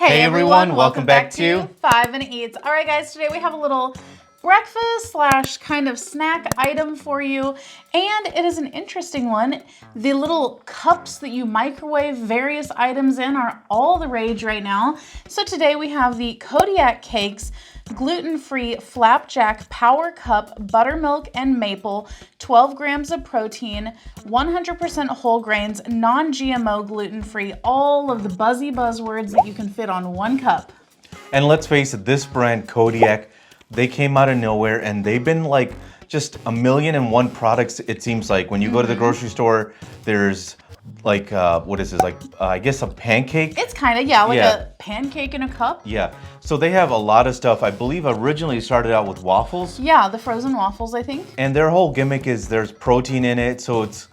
Hey everyone, welcome back to 5 and Eats. All right guys, today we have a little breakfast slash kind of snack item for you, and it is an interesting one. The little cups that you microwave various items in are all the rage right now. So today we have the Kodiak Cakes gluten-free Flapjack Power Cup Buttermilk and Maple, 12 grams of protein, 100% whole grains, non-GMO, gluten-free, all of the buzzy buzzwords that you can fit on one cup. And let's face it, this brand Kodiak, they came out of nowhere and they've been like just 1,000,001 products. It seems like when you go to the grocery store, there's like what is this, like I guess a pancake? It's kind of, yeah, like a pancake in a cup. Yeah, so they have a lot of stuff. I believe originally started out with waffles. Yeah, the frozen waffles, I think. And their whole gimmick is there's protein in it, so it's,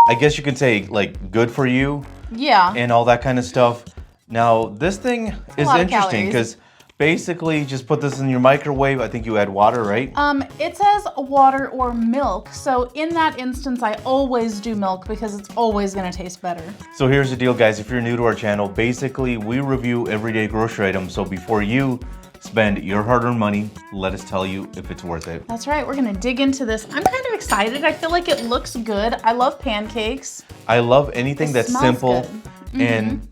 I guess you could say, like good for you. Yeah. And all that kind of stuff. Now this thing is interesting because basically just put this in your microwave. I think you add water, right? It says water or milk. So in that instance, I always do milk because it's always gonna taste better. So here's the deal, guys. If you're new to our channel, basically we review everyday grocery items. So before you spend your hard-earned money, let us tell you if it's worth it. That's right, we're gonna dig into this. I'm kind of excited. I feel like it looks good. I love pancakes. I love anything that's simple good. and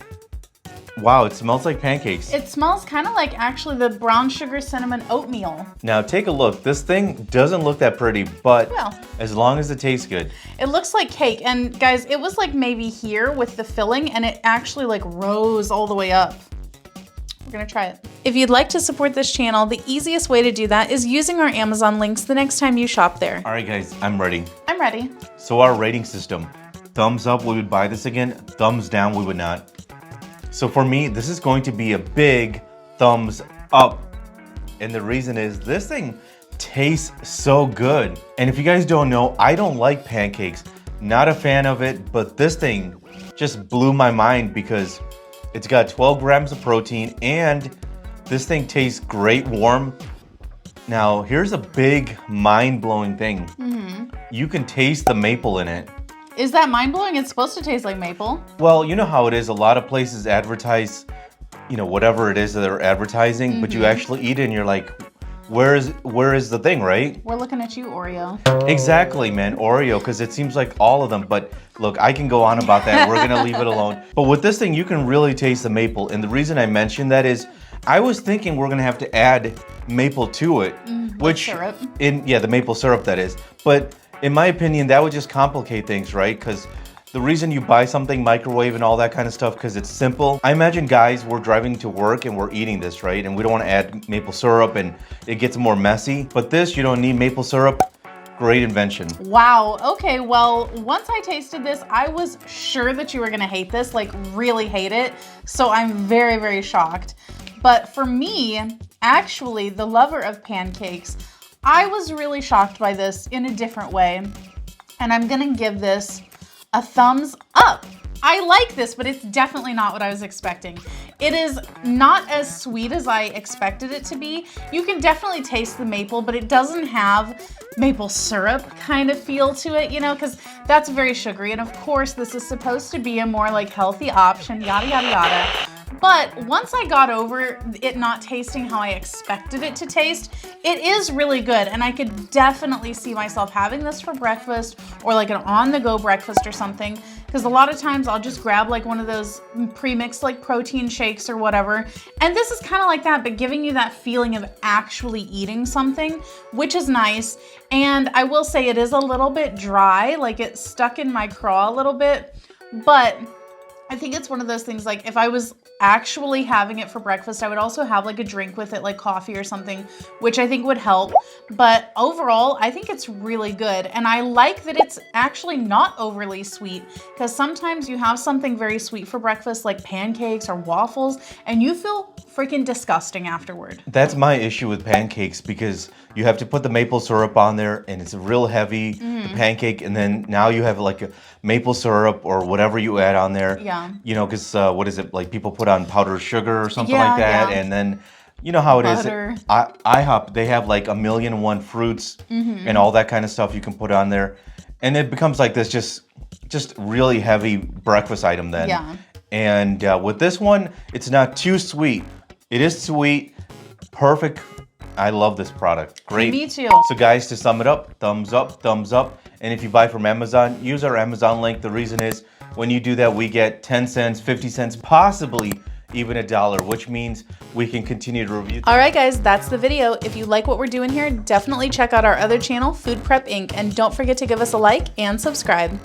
wow, it smells like pancakes. It smells kind of like actually the brown sugar cinnamon oatmeal. Now take a look. This thing doesn't look that pretty, but well, as long as it tastes good. It looks like cake. And guys, it was like maybe here with the filling and it actually like rose all the way up. We're gonna try it. If you'd like to support this channel, the easiest way to do that is using our Amazon links the next time you shop there. All right guys, I'm ready. I'm ready. So our rating system, thumbs up, we would buy this again. Thumbs down, we would not. So for me, this is going to be a big thumbs up. And the reason is this thing tastes so good. And if you guys don't know, I don't like pancakes. Not a fan of it, but this thing just blew my mind because it's got 12 grams of protein and this thing tastes great warm. Now, here's a big mind-blowing thing. You can taste the maple in it. Is that mind-blowing? It's supposed to taste like maple. Well, you know how it is. A lot of places advertise, you know, whatever it is that they're advertising, but you actually eat it and you're like, where is the thing, right? We're looking at you, Oreo. Exactly, man, Oreo, because it seems like all of them, but look, I can go on about that. We're gonna leave it alone. But with this thing, you can really taste the maple. And the reason I mentioned that is, I was thinking we're gonna have to add maple to it, which, syrup. The maple syrup that is. But in my opinion, that would just complicate things, right? Because the reason you buy something, microwave and all that kind of stuff, because it's simple. I imagine guys, we're driving to work and we're eating this, right? And we don't want to add maple syrup and it gets more messy. But this, you don't need maple syrup. Great invention. Wow, okay, well, once I tasted this, I was sure that you were gonna hate this, like really hate it. So I'm very, very shocked. But for me, actually, the lover of pancakes, I was really shocked by this in a different way, and I'm gonna give this a thumbs up. I like this, but it's definitely not what I was expecting. It is not as sweet as I expected it to be. You can definitely taste the maple, but it doesn't have maple syrup kind of feel to it, you know, because that's very sugary. And of course, this is supposed to be a more like healthy option, yada, yada, yada. But once I got over it not tasting how I expected it to taste, it is really good. And I could definitely see myself having this for breakfast or like an on-the-go breakfast or something. Because a lot of times I'll just grab like one of those pre-mixed like protein shakes or whatever. And this is kind of like that, but giving you that feeling of actually eating something, which is nice. And I will say it is a little bit dry, like it's stuck in my craw a little bit, but I think it's one of those things like if I was actually having it for breakfast, I would also have like a drink with it, like coffee or something, which I think would help. But overall, I think it's really good. And I like that it's actually not overly sweet, because sometimes you have something very sweet for breakfast, like pancakes or waffles, and you feel freaking disgusting afterward. That's my issue with pancakes, because you have to put the maple syrup on there and it's real heavy, the pancake, and then now you have like a maple syrup or whatever you add on there. Yeah. You know, because what is it, like people put on powdered sugar or something like that, and then you know how it Butter. is. IHOP, they have like 1,000,001 fruits and all that kind of stuff you can put on there, and it becomes like this just really heavy breakfast item then. Yeah. And with this one, it's not too sweet. It is sweet, perfect. I love this product. Great. Me too. So guys, to sum it up, thumbs up, thumbs up. And if you buy from Amazon, use our Amazon link. The reason is when you do that, we get 10 cents, 50 cents, possibly even $1, which means we can continue to review. All right, guys, that's the video. If you like what we're doing here, definitely check out our other channel, Food Prep Inc. And don't forget to give us a like and subscribe.